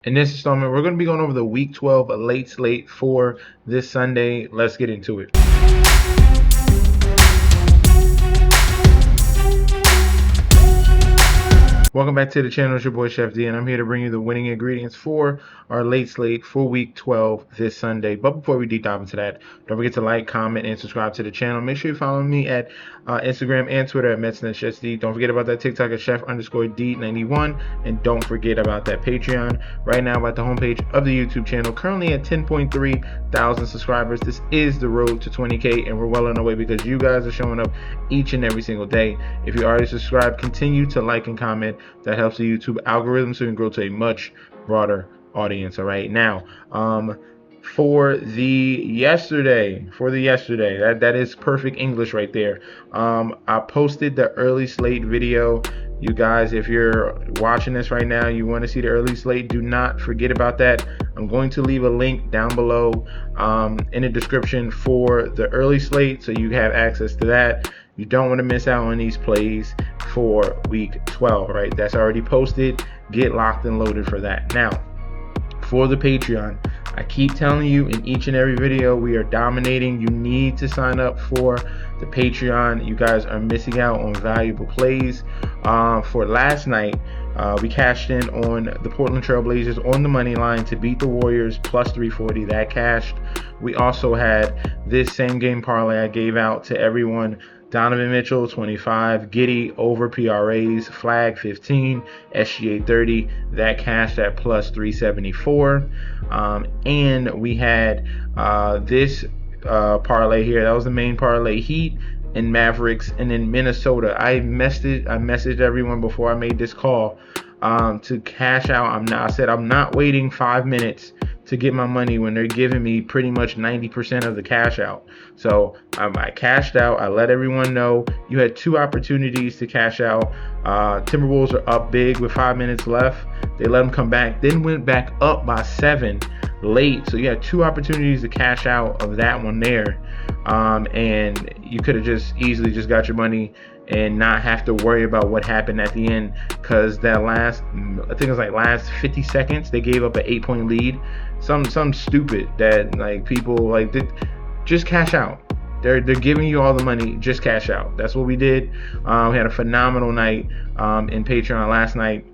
In this installment, we're going to be going over the Week 12 Late Slate for this Sunday. Let's get into it. Welcome back to the channel. It's your boy Chef D, and I'm here to bring you the winning ingredients for our late slate for Week 12 this Sunday. But before we deep dive into that, don't forget to like, comment, and subscribe to the channel. Make sure you follow me at Instagram and Twitter at MetsNetSD. Don't forget about that TikTok at Chef_D91, and don't forget about that Patreon. Right now, at the homepage of the YouTube channel, currently at 10.3 thousand subscribers. This is the road to 20K, and we're well on our way because you guys are showing up each and every single day. If you already subscribed, continue to like and comment. That helps the YouTube algorithm so you can grow to a much broader audience. All right, now for the yesterday, that is perfect English right there. I posted the early slate video. You guys, if you're watching this right now, you want to see the early slate, do not forget about that. I'm going to leave a link down below in the description for the early slate so you have access to that. You don't want to miss out on these plays for Week 12, right? That's already posted. Get locked and loaded for that. Now, for the Patreon, I keep telling you in each and every video, we are dominating. You need to sign up for the Patreon. You guys are missing out on valuable plays. For last night, we cashed in on the Portland Trailblazers on the money line to beat the Warriors plus 340. That cashed. We also had this same game parlay I gave out to everyone. Donovan Mitchell 25, Giddey over PRAs, flag 15, SGA 30. That cashed at plus 374. And we had this parlay here. That was the main parlay: Heat and Mavericks, and then Minnesota. I messaged everyone before I made this call to cash out. I said I'm not waiting 5 minutes to get my money when they're giving me pretty much 90% of the cash out. So I cashed out. I let everyone know. You had two opportunities to cash out. Timberwolves are up big with 5 minutes left. They let them come back, then went back up by 7 late. So you had two opportunities to cash out of that one there. And you could have just easily just got your money and not have to worry about what happened at the end, because that last, I think it was like last 50 seconds, they gave up an 8-point lead. Some stupid that like people like just cash out. They're giving you all the money, just cash out. That's what we did. We had a phenomenal night in Patreon last night,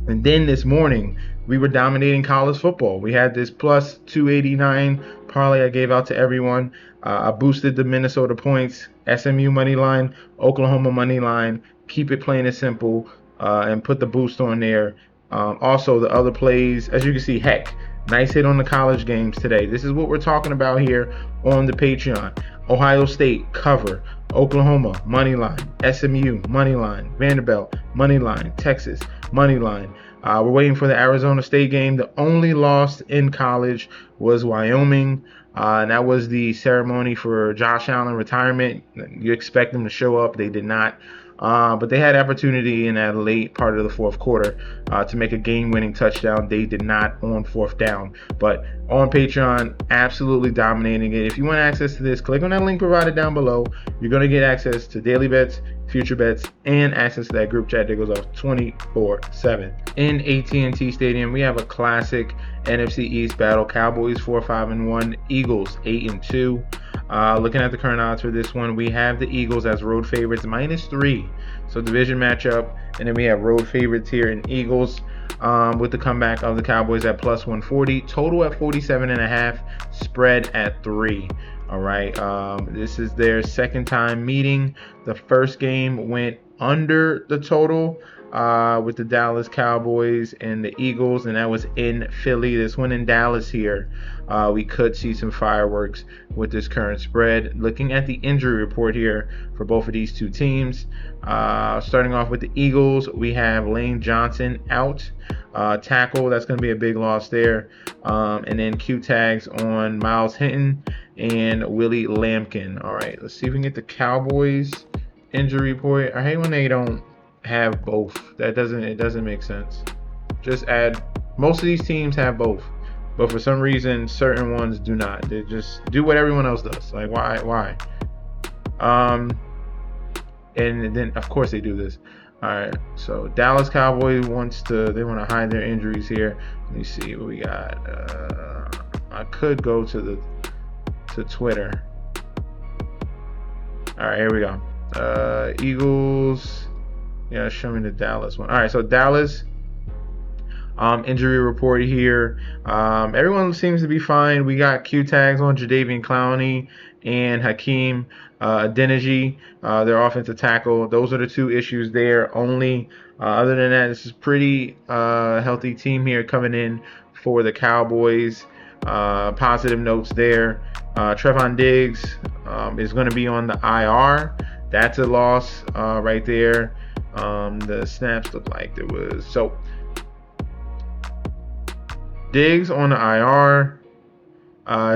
and then this morning we were dominating college football. We had this plus 289 parlay I gave out to everyone. I boosted the Minnesota points, SMU money line, Oklahoma money line. Keep it plain and simple, and put the boost on there. Also, the other plays, as you can see, heck, nice hit on the college games today. This is what we're talking about here on the Patreon. Ohio State cover, Oklahoma money line, SMU money line, Vanderbilt money line, Texas money line. We're waiting for the Arizona State game. The only loss in college was Wyoming, and that was the ceremony for Josh Allen retirement. You expect them to show up. They did not. But they had opportunity in that late part of the fourth quarter to make a game-winning touchdown. They did not on fourth down. But on Patreon, absolutely dominating it. If you want access to this, click on that link provided down below. You're going to get access to daily bets, future bets, and access to that group chat that goes off 24/7. In AT&T Stadium, we have a classic NFC East battle. Cowboys 4-5-1, Eagles 8-2. Looking at the current odds for this one, we have the Eagles as road favorites -3. So division matchup, and then we have road favorites here in Eagles with the comeback of the Cowboys at plus 140. Total at 47.5. Spread at 3. All right. This is their second time meeting. The first game went under the total with the Dallas Cowboys and the Eagles, and that was in Philly. This one in Dallas here, we could see some fireworks with this current spread. Looking at the injury report here for both of these two teams, starting off with the Eagles, we have Lane Johnson out, tackle. That's going to be a big loss there, and then Q tags on Miles Hinton and Willie Lampkin. All right, let's see if we can get the Cowboys injury report. I hate when they don't have both. It doesn't make sense. Just add, most of these teams have both, but for some reason certain ones do not. They just do what everyone else does. Like why? And then of course they do this. All right, so Dallas Cowboys they want to hide their injuries here. Let me see what we got. I could go to Twitter. All right, here we go. Eagles. Yeah, show me the Dallas one. All right, so Dallas. Injury report here. Everyone seems to be fine. We got Q tags on Jadeveon Clowney and Hakeem Adeniji, their offensive tackle. Those are the two issues there. Only other than that, this is pretty healthy team here coming in for the Cowboys. Positive notes there. Trevon Diggs is going to be on the IR. That's a loss right there. The snaps look like there was so. Diggs on the IR.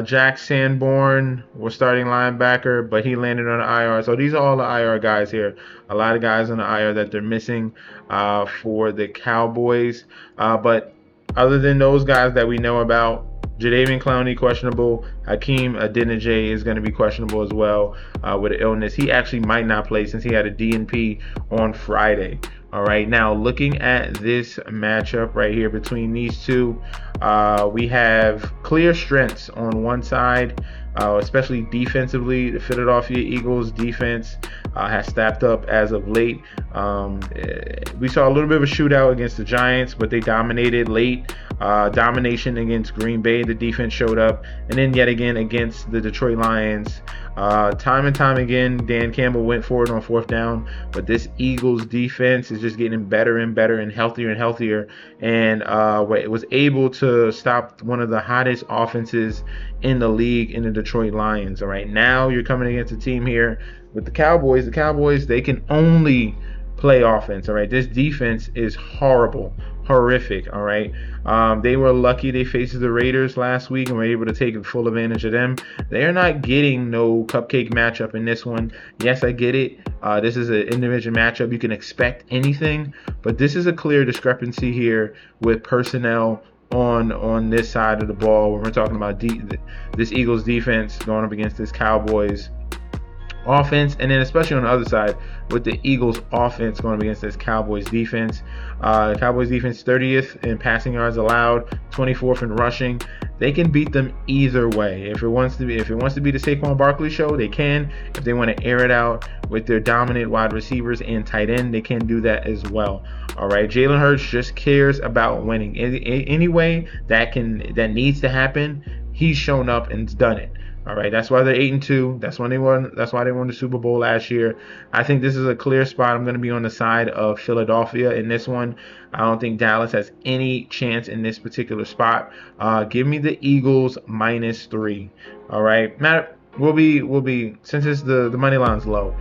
Jack Sanborn was starting linebacker, but he landed on the IR. So these are all the IR guys here. A lot of guys on the IR that they're missing for the Cowboys. But other than those guys that we know about, Jadeveon Clowney questionable. Hakeem Adeniji is going to be questionable as well with an illness. He actually might not play since he had a DNP on Friday. All right, now looking at this matchup right here between these two, we have clear strengths on one side, especially defensively. The Philadelphia Eagles defense has stepped up as of late. We saw a little bit of a shootout against the Giants, but they dominated late. Domination against Green Bay, the defense showed up, and then yet again against the Detroit Lions. Time and time again, Dan Campbell went for it on fourth down, but this Eagles defense is just getting better and better and healthier, and it was able to stop one of the hottest offenses in the league in the Detroit Lions. All right, now you're coming against a team here with the Cowboys. The Cowboys, they can only play offense. All right, this defense is horrific. All right, they were lucky they faced the Raiders last week and were able to take full advantage of them. They're not getting no cupcake matchup in this one. Yes, I get it. This is an individual matchup. You can expect anything, but this is a clear discrepancy here with personnel on this side of the ball when we're talking about this Eagles defense going up against this Cowboys offense, and then especially on the other side with the Eagles offense going up against this Cowboys defense. Cowboys defense 30th in passing yards allowed, 24th in rushing. They can beat them either way. If it wants to be the Saquon Barkley show, they can. If they want to air it out with their dominant wide receivers and tight end, they can do that as well. All right, Jalen Hurts just cares about winning. Any way that needs to happen, he's shown up and done it. All right, that's why they're 8-2. That's why they won the Super Bowl last year. I think this is a clear spot. I'm going to be on the side of Philadelphia in this one. I don't think Dallas has any chance in this particular spot. Give me the Eagles -3. All right, Matt, we'll be since it's the money line's low.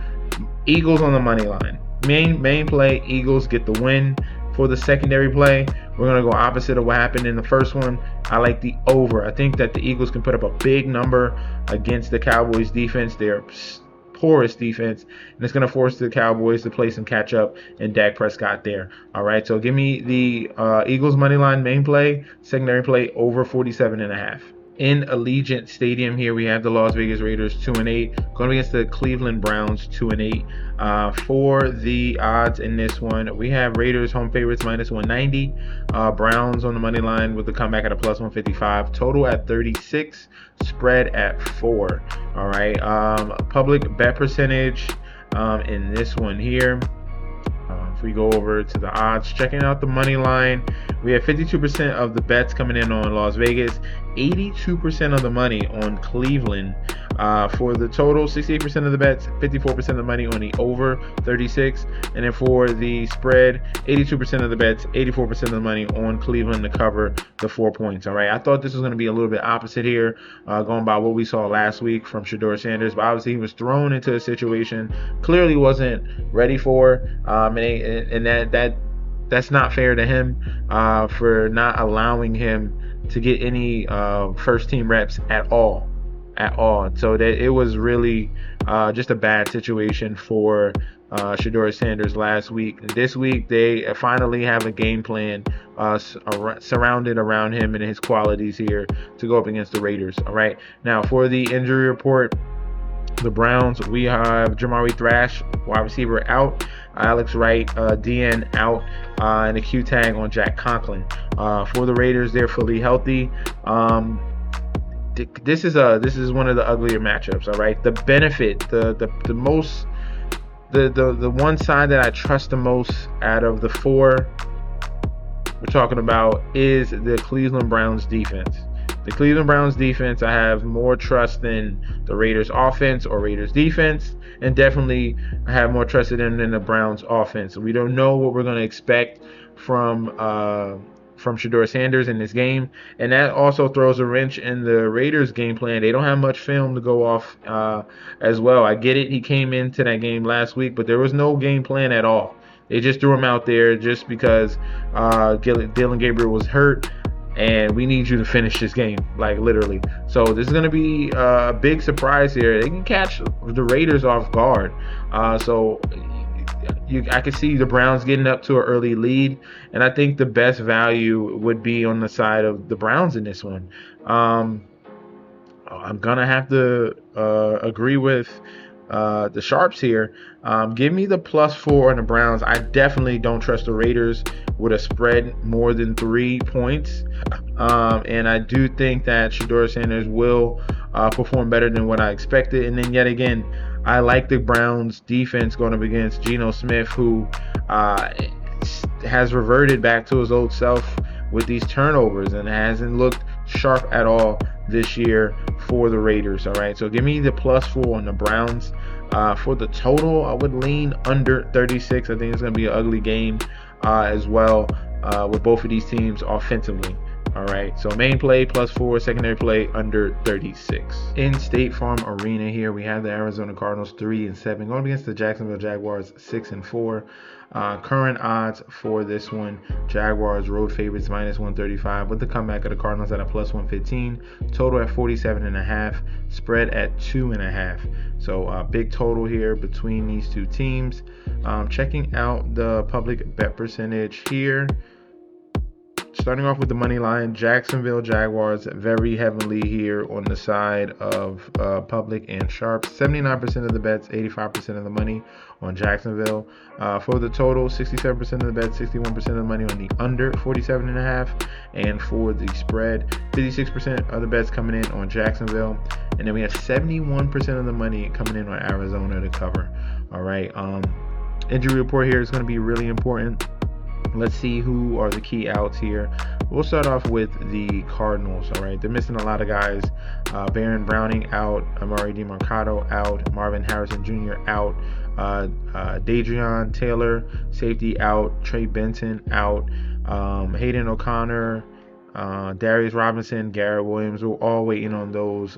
Eagles on the money line. Main play, Eagles get the win. For the secondary play, we're going to go opposite of what happened in the first one. I like the over. I think that the Eagles can put up a big number against the Cowboys defense. Their poorest defense, and it's going to force the Cowboys to play some catch up and Dak Prescott there. All right, so give me the Eagles money line main play, secondary play over 47.5. In Allegiant Stadium here, we have the Las Vegas Raiders 2-8 going against the Cleveland Browns 2-8. For the odds in this one, we have Raiders home favorites -190, Browns on the money line with the comeback at a +155, total at 36, spread at 4. All right, public bet percentage in this one here. If we go over to the odds, checking out the money line, we have 52% of the bets coming in on Las Vegas, 82% of the money on Cleveland. For the total, 68% of the bets, 54% of the money on the over 36, and then for the spread, 82% of the bets, 84% of the money on Cleveland to cover the 4 points. All right, I thought this was going to be a little bit opposite here, going by what we saw last week from Shedeur Sanders, but obviously he was thrown into a situation clearly wasn't ready for, and that's not fair to him for not allowing him to get any first team reps at all. So that it was really just a bad situation for Shedeur Sanders last week. This week they finally have a game plan surrounded around him and his qualities here to go up against the Raiders. All right, now for the injury report, The Browns, we have Jamari Thrash, wide receiver, out. Alex Wright, DN, out. And a Q tag on Jack Conklin. For the Raiders, they're fully healthy. This is one of the uglier matchups. All right, the benefit, the most, the one side that I trust the most out of the four we're talking about is the Cleveland Browns defense. The Cleveland Browns defense, I have more trust than the Raiders offense or Raiders defense, and definitely I have more trust in them than the Browns offense. We don't know what we're going to expect from Shedeur Sanders in this game, and that also throws a wrench in the Raiders' game plan. They don't have much film to go off as well. I get it. He came into that game last week, but there was no game plan at all. They just threw him out there just because Dylan Gabriel was hurt, and we need you to finish this game, like literally. So this is going to be a big surprise here. They can catch the Raiders off guard. I can see the Browns getting up to an early lead, and I think the best value would be on the side of the Browns in this one. I'm going to have to agree with the Sharps here. Give me the +4 on the Browns. I definitely don't trust the Raiders with a spread more than 3 points. And I do think that Shedeur Sanders will perform better than what I expected. And then yet again, I like the Browns defense going up against Geno Smith, who has reverted back to his old self with these turnovers and hasn't looked sharp at all this year for the Raiders. All right, so give me the +4 on the Browns. For the total, I would lean under 36. I think it's going to be an ugly game as well with both of these teams offensively. All right, so main play +4, secondary play under 36. In State Farm Arena here, we have the Arizona Cardinals 3-7 going against the Jacksonville Jaguars 6-4. Current odds for this one: Jaguars road favorites -135 with the comeback of the Cardinals at a +115. Total at 47.5. Spread at 2.5. So big total here between these two teams. Checking out the public bet percentage here. Starting off with the money line, Jacksonville Jaguars very heavily here on the side of public and sharps. 79% of the bets, 85% of the money on Jacksonville. For the total, 67% of the bets, 61% of the money on the under 47.5. And for the spread, 56% of the bets coming in on Jacksonville. And then we have 71% of the money coming in on Arizona to cover. All right. Injury report here is going to be really important. Let's see who are the key outs here. We'll start off with the Cardinals. All right, they're missing a lot of guys. Baron Browning out, Amari DiMercado out, Marvin Harrison Jr. out, Dadrian Taylor safety out, Trey Benson out, Hayden O'Connor, Darius Robinson, Garrett Williams. We're all waiting on those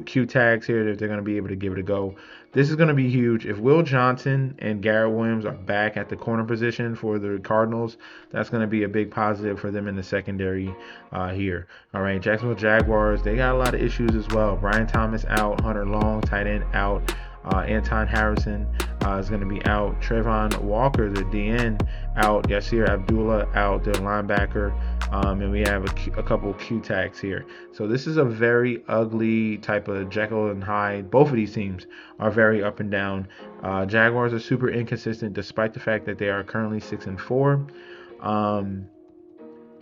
Q tags here if they're going to be able to give it a go. This is going to be huge. If Will Johnson and Garrett Williams are back at the corner position for the Cardinals, that's going to be a big positive for them in the secondary here. All right, Jacksonville Jaguars, they got a lot of issues as well. Brian Thomas out, Hunter Long, tight end out. Anton Harrison is going to be out. Trayvon Walker, the DN, out. Yasir Abdullah out, the linebacker. And we have a couple Q tags here. So this is a very ugly type of Jekyll and Hyde. Both of these teams are very up and down. Jaguars are super inconsistent despite the fact that they are currently 6-4.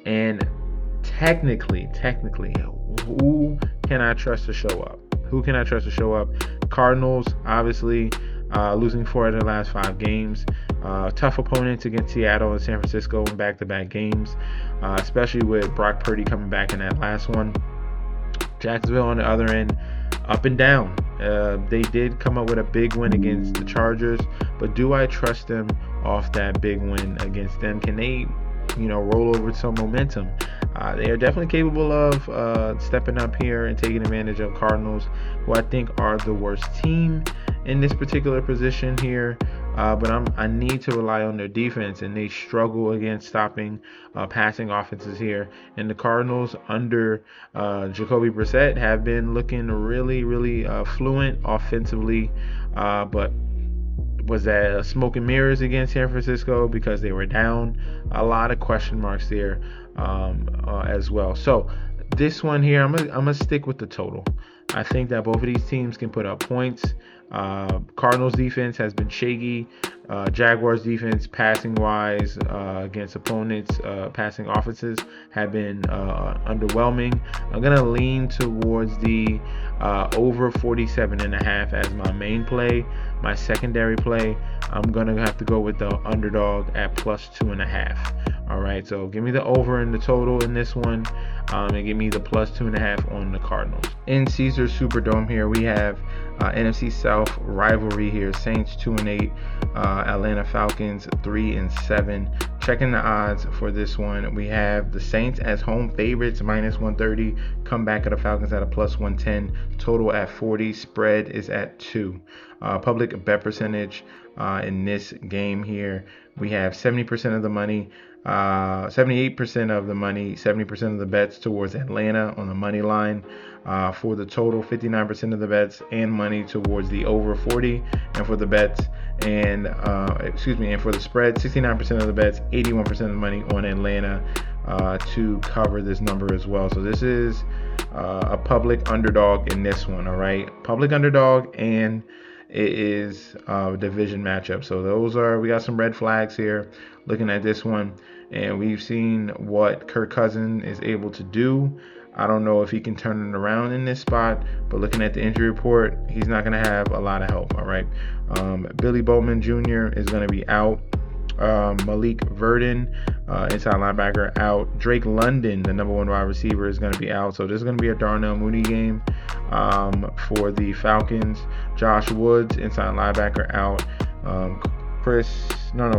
And technically, who can I trust to show up? Who can I trust to show up? Cardinals, obviously, losing 4 of their last 5 games. Tough opponents against Seattle and San Francisco in back-to-back games, especially with Brock Purdy coming back in that last one. Jacksonville on the other end, up and down. They did come up with a big win against the Chargers, but do I trust them off that big win against them? Can they, roll over some momentum? They are definitely capable of stepping up here and taking advantage of Cardinals, who I think are the worst team in this particular position here. But I need to rely on their defense, and they struggle against stopping passing offenses here. And the Cardinals under Jacoby Brissett have been looking really, really fluent offensively, but was that smoke and mirrors against San Francisco because they were down? A lot of question marks there as well. So this one here, I'm gonna stick with the total. I think that both of these teams can put up points. Cardinals defense has been shaky. Jaguars defense, passing wise, against opponents, passing offenses have been underwhelming. I'm gonna lean towards the over 47.5 as my main play. My secondary play, I'm gonna have to go with the underdog at plus 2.5. All right, so give me the over in the total in this one, and give me the plus 2.5 on the Cardinals. In Caesars Superdome here, we have NFC South rivalry here. Saints 2-8, Atlanta Falcons 3-7. Checking the odds for this one, we have the Saints as home favorites -130. Come back of the Falcons at a plus 110. Total at 40. Spread is at 2. Public bet percentage in this game here, we have 70% of the money. 78% of the money, 70% of the bets towards Atlanta on the money line. For the total, 59% of the bets and money towards the over 40, and for the bets and for the spread, 69% of the bets, 81% of the money on Atlanta to cover this number as well. So this is a public underdog in this one. All right, public underdog, and it is a division matchup. So we got some red flags here looking at this one, and we've seen what Kirk Cousins is able to do. I don't know if he can turn it around in this spot, but looking at the injury report, he's not going to have a lot of help. All right, Billy Bowman Jr. is going to be out. Malik Verdon, inside linebacker, out. Drake London, the number 1 wide receiver, is going to be out. So this is going to be a Darnell Mooney game for the Falcons. Josh Woods, inside linebacker, out.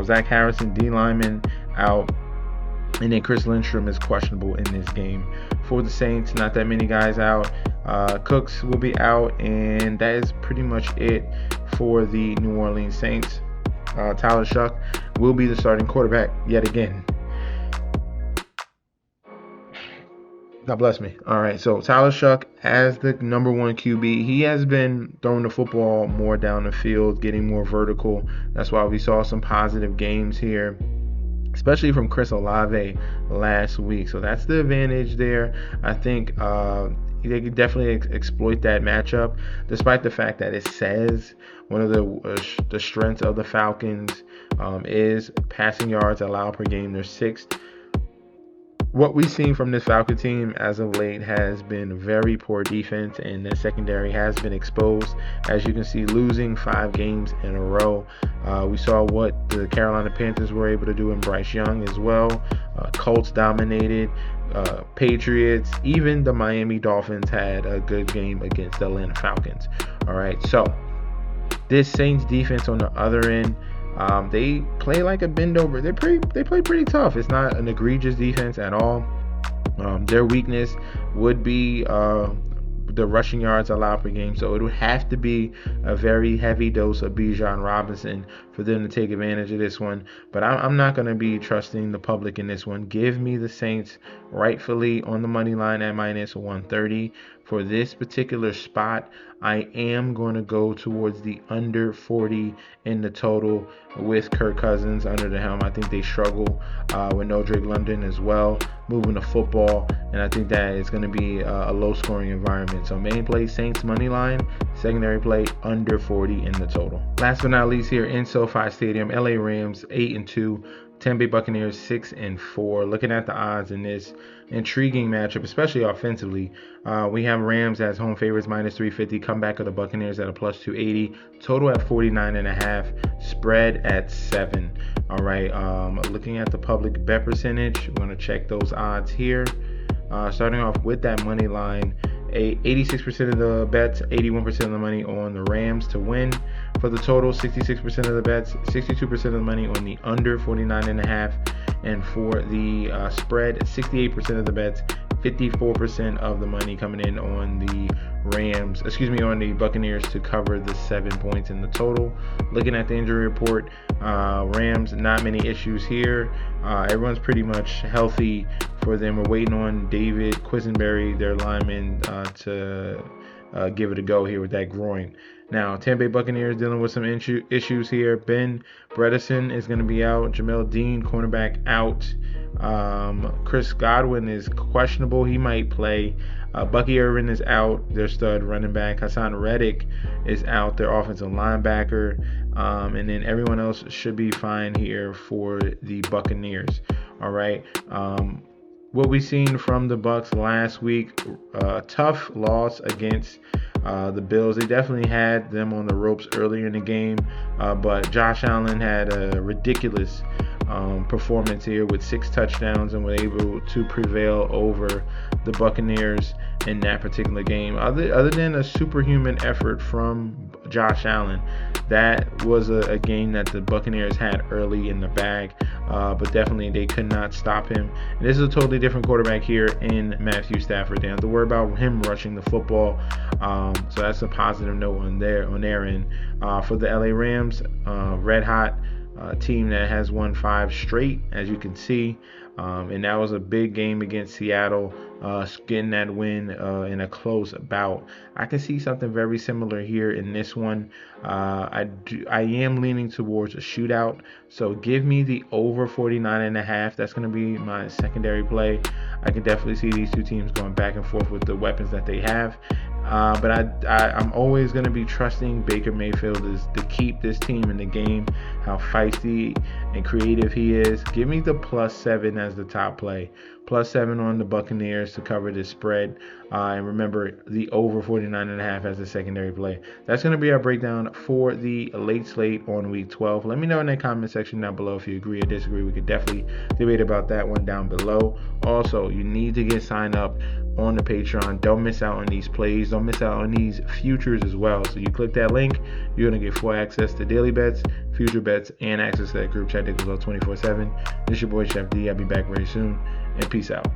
Zach Harrison, D lineman, out. And then Chris Lindstrom is questionable in this game. For the Saints, not that many guys out. Cooks will be out, and that is pretty much it for the New Orleans Saints. Tyler Shuck will be the starting quarterback yet again. God bless me. All right, so Tyler Shuck as the number 1 QB, he has been throwing the football more down the field, getting more vertical. That's why we saw some positive games here, especially from Chris Olave last week. So that's the advantage there. I think they could definitely exploit that matchup, despite the fact that it says one of the strengths of the Falcons is passing yards allowed per game. They're 6th. What we've seen from this Falcon team as of late has been very poor defense, and the secondary has been exposed. As you can see, losing 5 games in a row. We saw what the Carolina Panthers were able to do in Bryce Young as well. Colts dominated. Patriots, even the Miami Dolphins had a good game against the Atlanta Falcons. All right, so this Saints defense on the other end, they play like a bend over. They play pretty tough. It's not an egregious defense at all. Their weakness would be the rushing yards allowed per game. So it would have to be a very heavy dose of Bijan Robinson for them to take advantage of this one. But I'm not going to be trusting the public in this one. Give me the Saints rightfully on the money line at -130. For this particular spot, I am going to go towards the under 40 in the total with Kirk Cousins under the helm. I think they struggle with no Drake London as well, moving the football, and I think that it's going to be a low-scoring environment. So main play, Saints money line, secondary play, under 40 in the total. Last but not least here in SoFi Stadium, LA Rams 8-2. Tampa Bay Buccaneers 6-4. Looking at the odds in this intriguing matchup, especially offensively, we have Rams as home favorites -350. Comeback of the Buccaneers at a plus 280. Total at 49.5. Spread at 7. All right. Looking at the public bet percentage, we're going to check those odds here. Starting off with that money line, 86% of the bets, 81% of the money on the Rams to win. For the total, 66% of the bets, 62% of the money on the under 49.5. And for the spread, 68% of the bets, 54% of the money coming in on the on the Buccaneers to cover the 7 points in the total. Looking at the injury report, Rams, not many issues here. Everyone's pretty much healthy for them. We're waiting on David Quisenberry, their lineman, to give it a go here with that groin. Now, Tampa Bay Buccaneers dealing with some issues here. Ben Bredesen is going to be out. Jamel Dean, cornerback, out. Chris Godwin is questionable. He might play. Bucky Irvin is out. Their stud running back. Hassan Reddick is out. Their offensive linebacker. And then everyone else should be fine here for the Buccaneers. All right. What we seen from the Bucs last week, tough loss against the Bills. They definitely had them on the ropes earlier in the game, but Josh Allen had a ridiculous performance here with 6 touchdowns and was able to prevail over the Buccaneers in that particular game. Other than a superhuman effort from Josh Allen, that was a game that the Buccaneers had early in the bag, but definitely they could not stop him. And this is a totally different quarterback here in Matthew Stafford. They don't have to worry about him rushing the football, so that's a positive note on their end. For the LA Rams, red hot team that has won 5 straight, as you can see, and that was a big game against Seattle, getting that win in a close bout. I can see something very similar here in this one. I am leaning towards a shootout, so give me the over 49.5. That's going to be my secondary play. I can definitely see these two teams going back and forth with the weapons that they have. But I'm always going to be trusting Baker Mayfield to keep this team in the game, how feisty and creative he is. Give me the +7 as the top play. +7 on the Buccaneers to cover this spread. And remember, the over 49.5 as the secondary play. That's going to be our breakdown for the late slate on week 12. Let me know in the comment section down below if you agree or disagree. We could definitely debate about that one down below. Also, you need to get signed up on the Patreon. Don't miss out on these plays. Don't miss out on these futures as well. So you click that link, you're going to get full access to daily bets, future bets, and access to that group chat that goes on 24/7. This is your boy Chef D. I'll be back very soon, and peace out.